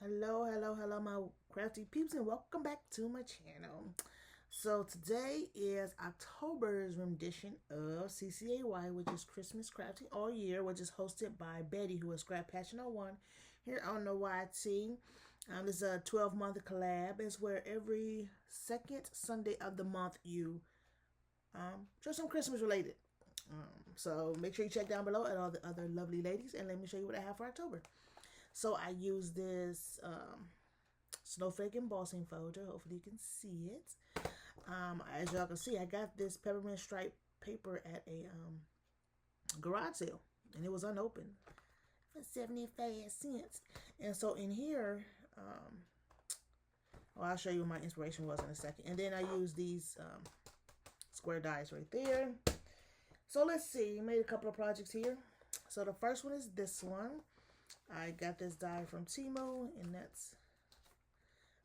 Hello, my crafty peeps, and welcome back to my channel. So today is October's rendition of CCAY, which is Christmas Crafting All Year, which is hosted by Betty, who is Scrap Passion 01 here on the YT. This is a 12-month collab. It's where every second Sunday of the month you show some Christmas related. So make sure you check down below at all the other lovely ladies, and let me show you what I have for October. So I use this snowflake embossing folder. Hopefully you can see it. As y'all can see, I got this peppermint stripe paper at a garage sale, and it was unopened for 75 cents. And so in here, well, I'll show you what my inspiration was in a second. And then I use these square dies right there. So let's see, I made a couple of projects here. So the first one is this one. I got this die from Timo, and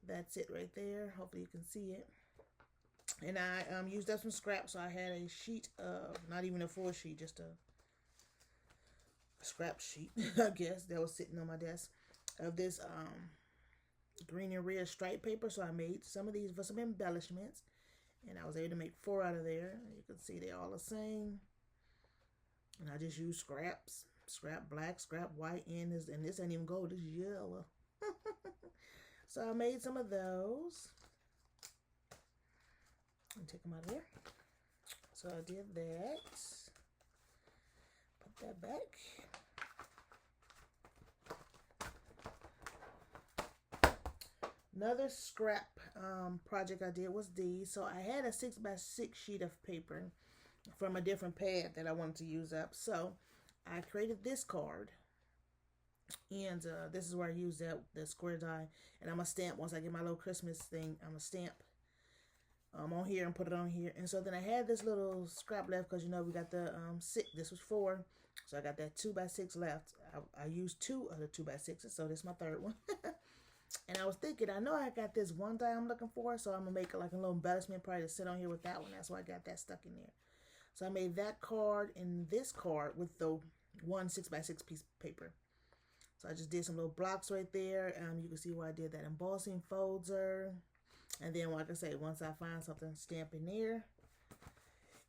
that's it right there. Hopefully you can see it. And I used up some scrap, so I had a sheet of, not even a full sheet, just a scrap sheet, I guess, that was sitting on my desk, of this green and red stripe paper. So I made some of these for some embellishments, and I was able to make 4 out of there. You can see they're all the same. And I just used scraps. Scrap black, scrap white, and this ain't even gold, this is yellow. So I made some of those. And take them out of there. So I did that. Put that back. Another scrap project I did was these. So I had a 6x6 sheet of paper from a different pad that I wanted to use up. So I created this card, and this is where I use the square die, and I'm gonna stamp once I get my little Christmas thing. I'm gonna stamp on here and put it on here. And so then I had this little scrap left, because you know we got the this was 4, so I got that 2x6 left. I used 2 of the 2x6s, so this is my 3rd one. And I was thinking, I know I got this one die I'm looking for, so I'm gonna make it like a little embellishment probably to sit on here with that one. That's why I got that stuck in there. So I made that card and this card with the one 6x6 piece of paper. So I just did some little blocks right there. You can see where I did that embossing folder. And then, like I say, once I find something, stamp in there.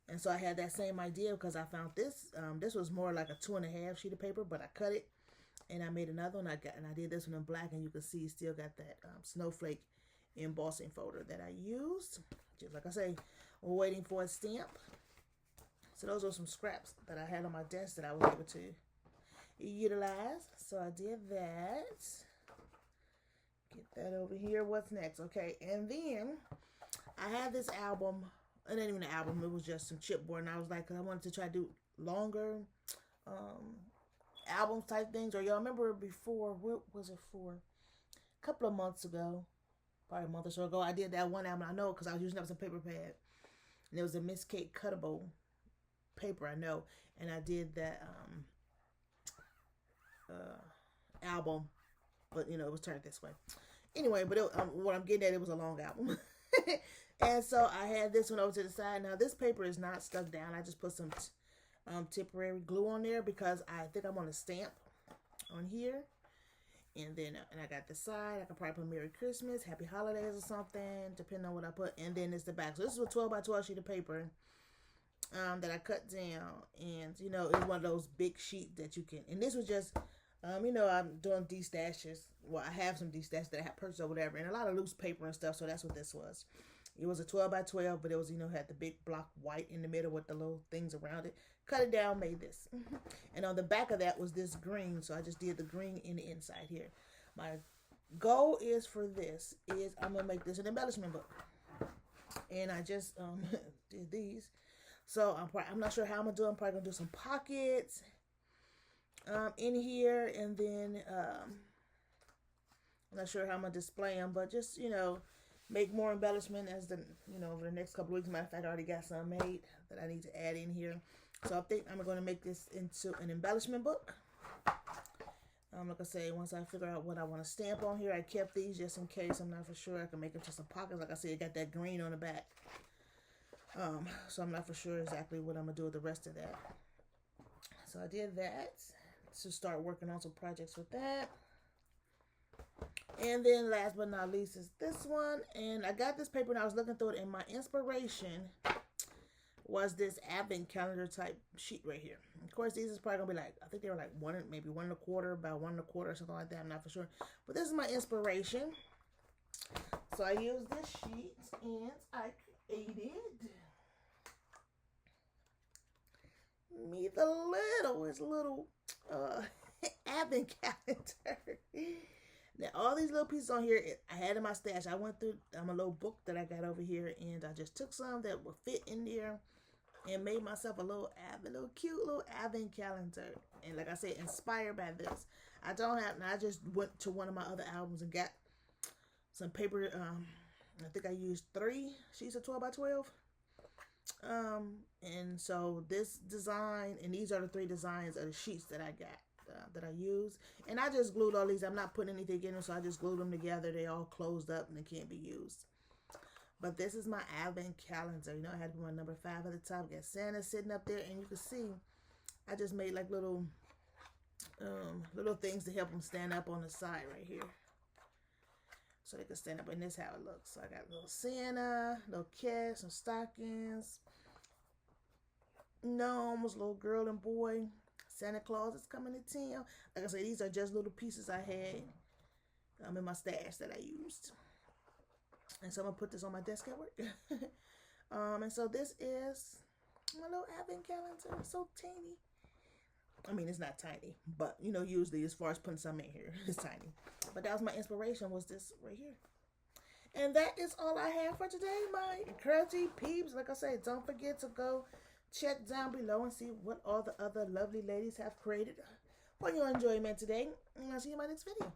And so I had that same idea, because I found this. This was more like a 2.5 sheet of paper, but I cut it and I made another one. I did this one in black, and you can see still got that snowflake embossing folder that I used. Just like I say, we're waiting for a stamp. So those were some scraps that I had on my desk that I was able to utilize. So I did that. Get that over here. What's next? Okay, and then I had this album. It ain't even an album. It was just some chipboard. And I was like, because I wanted to try to do longer albums type things. Or y'all remember before, what was it for? A couple of months ago, probably a month or so ago, I did that one album. I know, because I was using up some paper pad. And it was a Miss Kate Cuttable paper, I know, and I did that album, but you know, it was turned this way anyway. But what I'm getting at, it was a long album. And so I had this one over to the side. Now this paper is not stuck down. I just put some temporary glue on there, because I think I want to stamp on here. And then and I got the side. I could probably put Merry Christmas, Happy Holidays, or something, depending on what I put. And then it's the back. So this is a 12x12 sheet of paper that I cut down, and you know, it's one of those big sheets that you can, and this was just you know, I'm doing destashes. Well, I have some destashes that I have purchased or whatever, and a lot of loose paper and stuff. So that's what this was. It was a 12x12, but it was, you know, had the big block white in the middle with the little things around it. Cut it down, made this. And on the back of that was this green, so I just did the green in the inside here. My goal is for this is I'm gonna make this an embellishment book, and I just did these. So I'm not sure how I'm gonna do. I'm probably gonna do some pockets in here, and then I'm not sure how I'm gonna display them, but just, you know, make more embellishment as the, you know, over the next couple of weeks. Matter of fact, I already got some made that I need to add in here. So I think I'm gonna make this into an embellishment book. Like I say, once I figure out what I want to stamp on here, I kept these just in case. I'm not for sure. I can make them to some pockets. Like I said, it got that green on the back. So I'm not for sure exactly what I'm gonna do with the rest of that. So I did that to start working on some projects with that. And then last but not least is this one. And I got this paper and I was looking through it, and my inspiration was this advent calendar type sheet right here. Of course, these is probably gonna be like, I think they were like maybe 1 1/4, about 1 1/4 or something like that. I'm not for sure. But this is my inspiration. So I used this sheet and I created me the little advent calendar. Now all these little pieces on here I had in my stash. I went through a little book that I got over here, and I just took some that would fit in there and made myself a little cute little advent calendar. And like I said, inspired by this. I just went to one of my other albums and got some paper. I think I used 3 sheets of 12 by 12. And so this design, and these are the 3 designs of the sheets that I got, that I use. And I just glued all these. I'm not putting anything in them, so I just glued them together. They all closed up and they can't be used. But this is my advent calendar. You know, I had my number 5 at the top. Got Santa sitting up there, and you can see I just made like little things to help them stand up on the side right here, so they can stand up. And this is how it looks. So I got little Santa, little cat, some stockings, gnomes, little girl and boy. Santa Claus is coming to town. Like I said, these are just little pieces I had in my stash that I used. And so I'm going to put this on my desk at work. And so this is my little advent calendar. It's so tiny. I mean, it's not tiny, but, you know, usually as far as putting something in here, it's tiny. But that was my inspiration, was this right here. And that is all I have for today, my encouraging peeps. Like I said, don't forget to go check down below and see what all the other lovely ladies have created for your enjoyment today. And I'll see you in my next video.